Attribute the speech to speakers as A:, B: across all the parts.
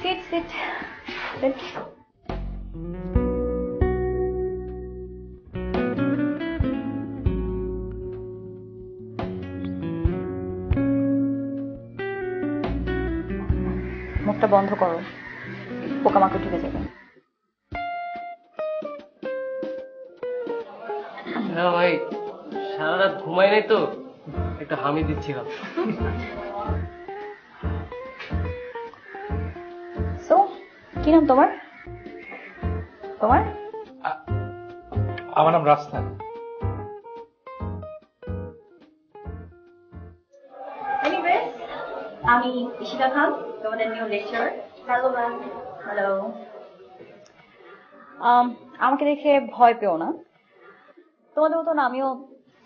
A: Sit, sit, sit. মুখটা বন্ধ করো, পোকামাকড় ঢুকে যাবে।
B: হ্যাঁ ভাই, সারা রাত ঘুমাই নাই তো, একটা হামি দিচ্ছিলাম।
A: কি নাম তোমার? তোমার?
C: আমার নাম রাস্তা।
A: আমি ইশিকা খান, তোমাদের new lecturer. Hello ma'am. Hello. আমাকে দেখে ভয় পেও না, তোমাদের মতন আমিও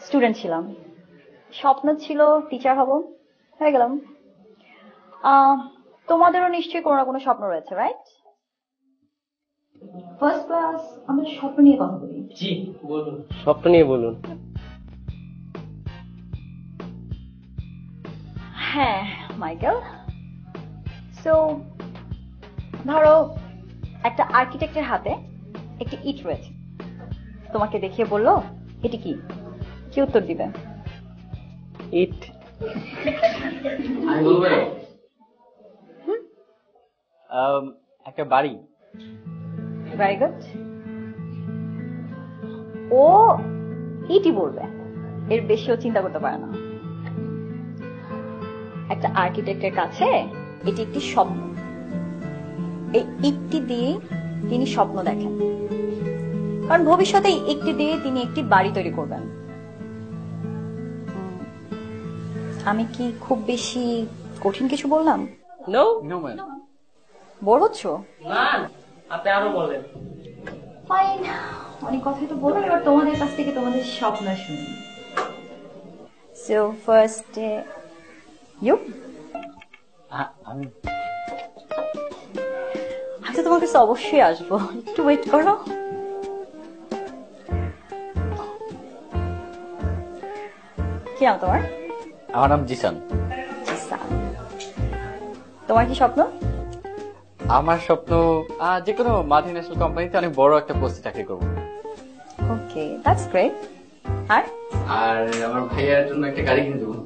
A: স্টুডেন্ট ছিলাম, স্বপ্ন ছিল টিচার হব, হয়ে গেলাম। তোমাদেরও নিশ্চয়ই কোনো না কোনো স্বপ্ন রয়েছে, রাইট? ফার্স্ট ক্লাস আমরা স্বপ্ন নিয়ে কথা বলি।
B: জি বলুন, স্বপ্ন নিয়ে বলুন।
A: হ্যাঁ মাইকেল, সো ধরো একটা আর্কিটেক্টের হাতে একটি ইট রয়েছে, তোমাকে দেখিয়ে বললো এটি কি, কি উত্তর দিবে?
B: ইট। আমি বলবো একটা বাড়ি।
A: Very good. ও ইটই বলবে, এর বেশিও চিন্তা করতে পারে না। একটা আর্কিটেক্টের কাছে এটি একটি স্বপ্ন, এই ইটটি দিয়ে তিনি স্বপ্ন দেখেন, কারণ ভবিষ্যতে এই ইটটি দিয়ে তিনি একটি বাড়ি তৈরি করবেন। আমি কি খুব বেশি কঠিন কিছু বললাম?
B: No no ma'am.
A: বোর হচ্ছ?
B: না, আপনি আরো বলেন।
A: ফাইন, অনেক কথাই তো বললাম, এবার তোমাদের কাছ থেকে তোমাদের স্বপ্ন শুনি। So first you.
C: আমি
A: আচ্ছা, তোমার কাছে অবশ্যই আসবো, একটু ওয়েট করো। কি নাম তোমার?
C: আমার নাম জিসান।
A: জিসান। তোমার কি স্বপ্ন?
C: আমার স্বপ্ন যে কোনো মাল্টি ন্যাশনাল কোম্পানিতে অনেক বড় একটা পোস্টে চাকরি করবো।
A: ওকে, দ্যাটস গ্রেট। আর
C: আমার ভাইয়ার জন্য একটা গাড়ি কিনে দেবো।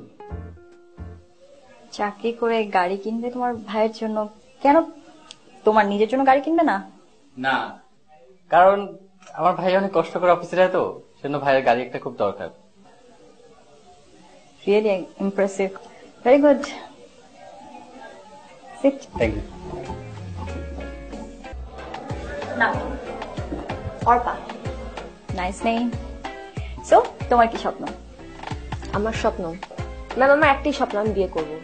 A: চাকরি করে গাড়ি কিনবে তোমার ভাইয়ের জন্য? কেন, তোমার নিজের জন্য গাড়ি কিনবে না?
C: না, কারণ আমার ভাই অনেক কষ্ট করে অফিসে যায় তো, সেজন্য ভাইয়ের গাড়ি একটা খুব দরকার।
A: Really impressive, very good. Sit.
C: Thank you.
A: না, অর্পা। Nice name. সো তোমার কি স্বপ্ন?
D: আমার স্বপ্ন ম্যাম, আমার একটাই স্বপ্ন, আমি বিয়ে করবো।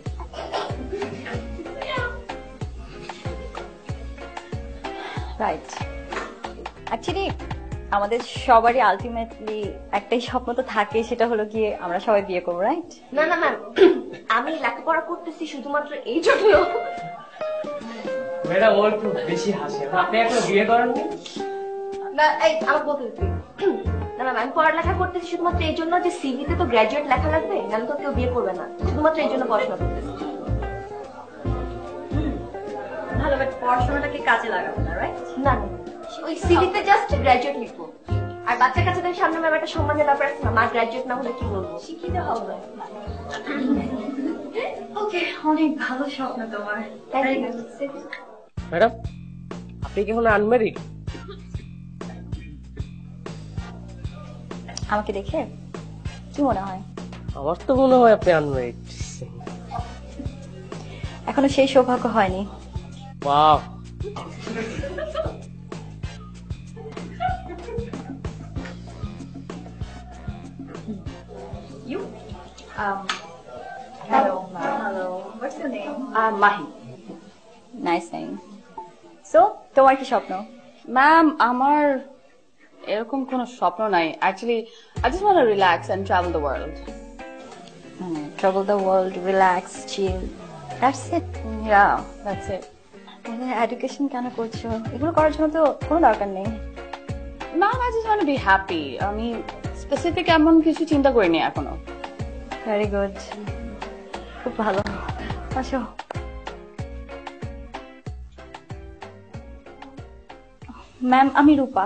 A: রাইট। অ্যাকচুয়ালি আমাদের সবারই আলটিমেটলি একটাই স্বপ্ন তো থাকে, সেটা হলো গিয়ে আমরা সবাই বিয়ে করবো, রাইট?
D: না না ম্যাম, আমি লেখাপড়া করতেছি শুধুমাত্র এই জন্য।
B: ম্যাডাম ওর একটু বেশি হাসে, আপনি এখনো বিয়ে করেননি?
D: না, এই আমার বলতে দিচ্ছি। না ম্যাম, আমি পড়ালেখা করতেছি শুধুমাত্র এই জন্য যে সিভিতে তো গ্রাজুয়েট লেখা লাগবে, নাহলে তো কেউ বিয়ে করবে না, শুধুমাত্র এই জন্য পড়াশোনা করতেছি।
A: ভালো, বাট পড়াশোনাটাকে কাজে লাগাবো না, রাইট?
D: না না, ওই সিভিতে জাস্ট গ্রাজুয়েট লিখবো। আর বাচ্চা কাচ্চাদের সামনে ম্যাম একটা সম্মানের ব্যাপার আছে না, মা গ্রাজুয়েট না হলে কি বলবো, শিক্ষিত হবে।
A: ওকে, অনেক ভালো স্বপ্ন তোমার।
B: ম্যাডাম আপনি কি হলো আনম্যারিড?
A: আমাকে দেখে কি মনে হয়?
B: আমার তো মনে হয় আপনি আনম্যারিড।
A: এখনো সেই সৌভাগ্য হয়নি।
B: Wow.
A: You? Hello. Hello. What's your name?
D: Mahi.
A: Nice name. So, তোমার কি স্বপ্ন?
E: ম্যাম, আমার এরকম কোনো স্বপ্ন নাই। Actually I just want to relax and travel the world.
A: Travel the world, relax, chill. That's it.
E: Yeah, that's it.
A: Education কেন করছো? এগুলো করার জন্য তো কোনো দরকার নেই।
E: Ma'am I just want two be happy. আমি স্পেসিফিক এমন কিছু চিন্তা করিনি এখনো।
A: ভেরি গুড, খুব ভালো। আসো। ম্যাম আমি রূপা।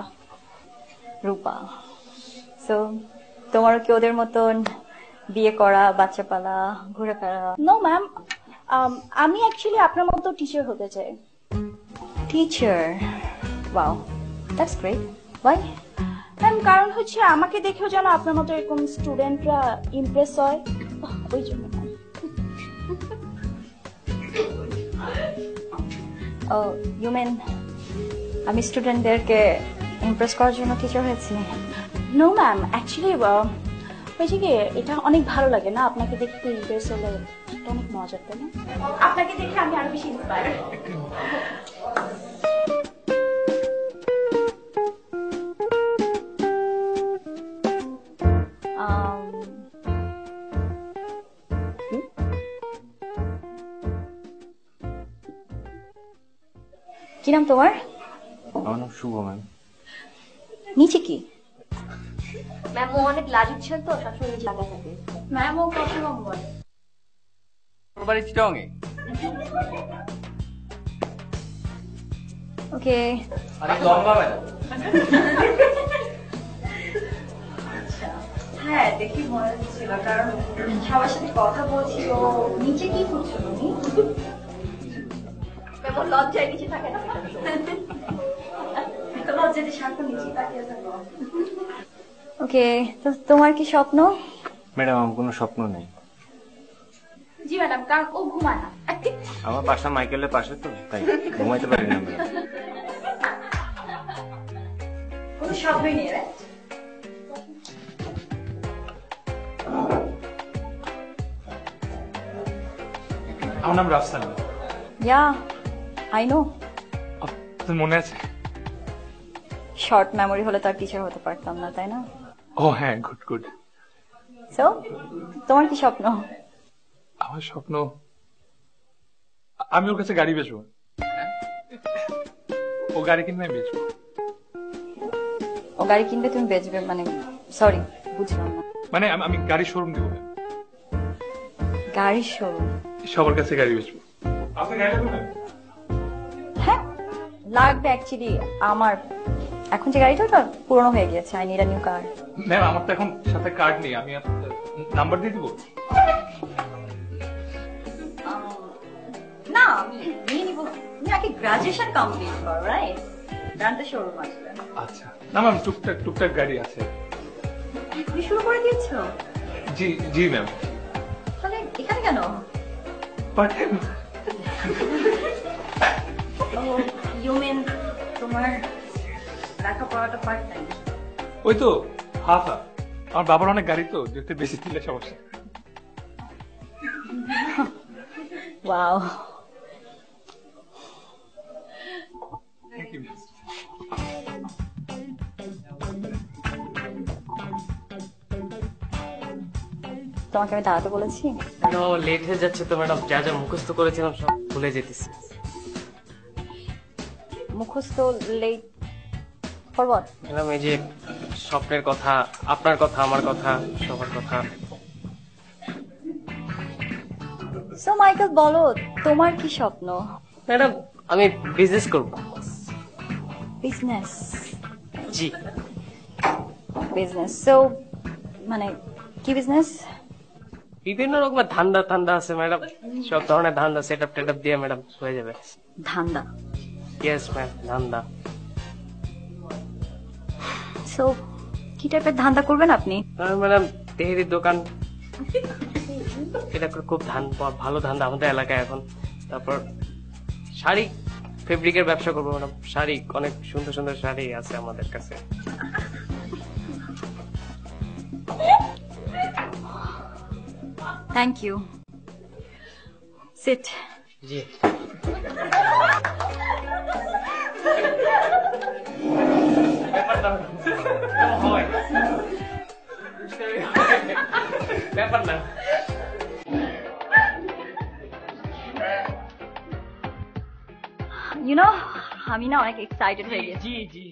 A: রূপা। সো তোমারও কি ওদের মতন বিয়ে করা, বাচ্চা পালা, ঘুরে ফেরা?
F: নো ম্যাম, আমি অ্যাকচুয়ালি আপনার মতো টিচার হতে চাই।
A: Teacher? Wow, that's great. Why?
F: Ma'am কারণ হচ্ছে আমাকে দেখেও যেন আপনার মতো এরকম স্টুডেন্টরা ইমপ্রেস হয়, ওই জন্য।
A: ও ইউ মিন আমি স্টুডেন্টদেরকে ইমপ্রেস করার জন্য টিচার হয়েছি?
F: নো ম্যাম, অ্যাকচুয়ালি হয়েছে কি, এটা অনেক ভালো লাগে না আপনাকে দেখতে ইমপ্রেস হলে, এটা অনেক মজার, তাই না? আপনাকে দেখে আমি আরো বেশি ইন্সপায়ার।
A: কি নাম তোমার?
C: আমার নাম শুভ ম্যাম।
A: নিচে কি?
D: ম্যাম ও অনেক লাজুক ছিল তো, সবসময় নিজে লাগা থাকে।
F: ম্যাম ও কথা কম বলে।
C: ওর বাড়ি চিটাগং এ।
A: ওকে।
C: অনেক লম্বা ম্যাডাম।
A: হ্যাঁ দেখি মনে হচ্ছিল, কারণ সবার সাথে কথা বলছি। তো নিচে কি করছো তুমি?
D: ম্যাম ও লজ্জায় নিচে থাকে না।
A: তো লজ্জাতে সারাক্ষণ নিচে তাকিয়ে থাকো। ওকে, তো তোমার কি স্বপ্ন?
C: ম্যাডাম আমার কোনো স্বপ্ন নেই।
F: জি ম্যাডাম, কারণ ও ঘুমায় না।
C: আমার বাসা মাইকেলের পাশে তো, তাই ঘুমাইতে পারি না ম্যাডাম।
A: কোনো স্বপ্নই নেই, রাইট?
G: আমার নাম রাফসান।
A: Yeah I know.
G: তোর মনে আছে?
A: শর্ট মেমোরি হলে তো আর টিচার হতে পারতাম না, তাই না?
G: ও হ্যাঁ, গুড গুড।
A: সো তোমার কি স্বপ্ন?
G: আমার স্বপ্ন আমি ওর কাছে গাড়ি বেচবো। ও গাড়ি কিনবে, আমি বেচবো।
A: ও গাড়ি কিনবে, তুমি বেচবে? মানে সরি, বুঝলাম না।
G: মানে আমি গাড়ি শোরুম দিব,
A: গাড়ির শোরুম?
G: সবার কাছে গাড়ি বেচবো। আপনি গাড়ি নেবেন?
A: হ্যাঁ লাগবে। অ্যাকচুয়ালি আমার এখন যে গাড়িটা ওটা পুরনো হয়ে গেছে। I need a new car.
G: Ma'am আমার তো এখন সাথে কার্ড নেই, আমি নাম্বার দিয়ে দিব।
A: না আমি নিয়ে নিবো। তুমি আগে গ্রাজুয়েশন কমপ্লিট করো, রাইট? জানতে শোরুম আসবে।
G: আচ্ছা না ম্যাম, টুকটাক টুকটাক গাড়ি আছে।
A: তুমি শুরু করে দিয়েছো?
G: জি জি ম্যাম।
A: তাহলে এখানে কেন?
G: Part time.
A: ইউ মিন তোমার লেখাপড়াটা পার্ট টাইম?
G: ওই তো হাফ হাফ। আমার বাবার অনেক গাড়ি তো, যেতে বেশি দিলে সমস্যা।
A: ওয়াও।
G: Thank you.
A: তোমাকে আমি দাঁড়াতে বলেছি?
B: লেট হয়ে যাচ্ছে তো ম্যাডাম, যা যা মুখস্থ করেছিলাম সব ভুলে যেতেছি।
A: মুখস্থ লেট ফর হোয়াট?
B: ম্যাডাম এই যে স্বপ্নের কথা, আপনার কথা, আমার কথা, সবার কথা।
A: সো মাইকেল বলো, তোমার কি স্বপ্ন?
B: ম্যাডাম আমি বিজনেস করব।
A: বিজনেস?
B: জি।
A: বিজনেস? সো মানে কি বিজনেস?
B: বিভিন্ন রকমের ধান্দা ঠান্ডা আছে ম্যাডাম, সব ধরনের ধান্দা সেট আপ টেট আপ দিয়ে ম্যাডাম হয়ে যাবে।
A: ধান্দা?
B: ইয়েস ম্যাম, ধান্দা।
A: সো কি টাইপের ধান্দা করবেন আপনি?
B: ম্যাডাম তেহেরির দোকান, এটা খুব ভালো ধান্দা আমাদের এলাকায় এখন। তারপর শাড়ি ফেব্রিকের ব্যবসা করবো ম্যাডাম। শাড়ি, অনেক সুন্দর সুন্দর শাড়ি আছে আমাদের কাছে।
A: Thank you. সিট।
B: জি। ব্যাপার না।
A: ইউ নো আমি না অনেক এক্সাইটেড হয়ে গেছি।
B: জি জি।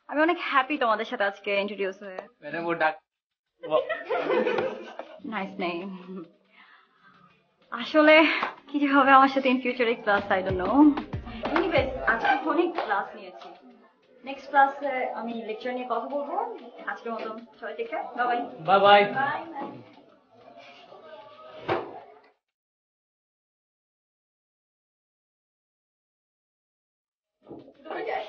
A: আমি অনেক হ্যাপি তোমাদের সাথে আজকে ইন্ট্রোডিউস হয়ে।
C: ম্যাডাম ও ডাক
A: নাইস নেম। আসলে কি যে হবে আমার সাথে ইন ফিউচারে class I don't know. Anyways আজকে অনেক ক্লাস নিয়েছি, নেক্সট ক্লাসে আমি লেকচার নিয়ে কথা বলবো। আজকের মতো সবাই take care, bye bye.
B: Bye bye.
A: By.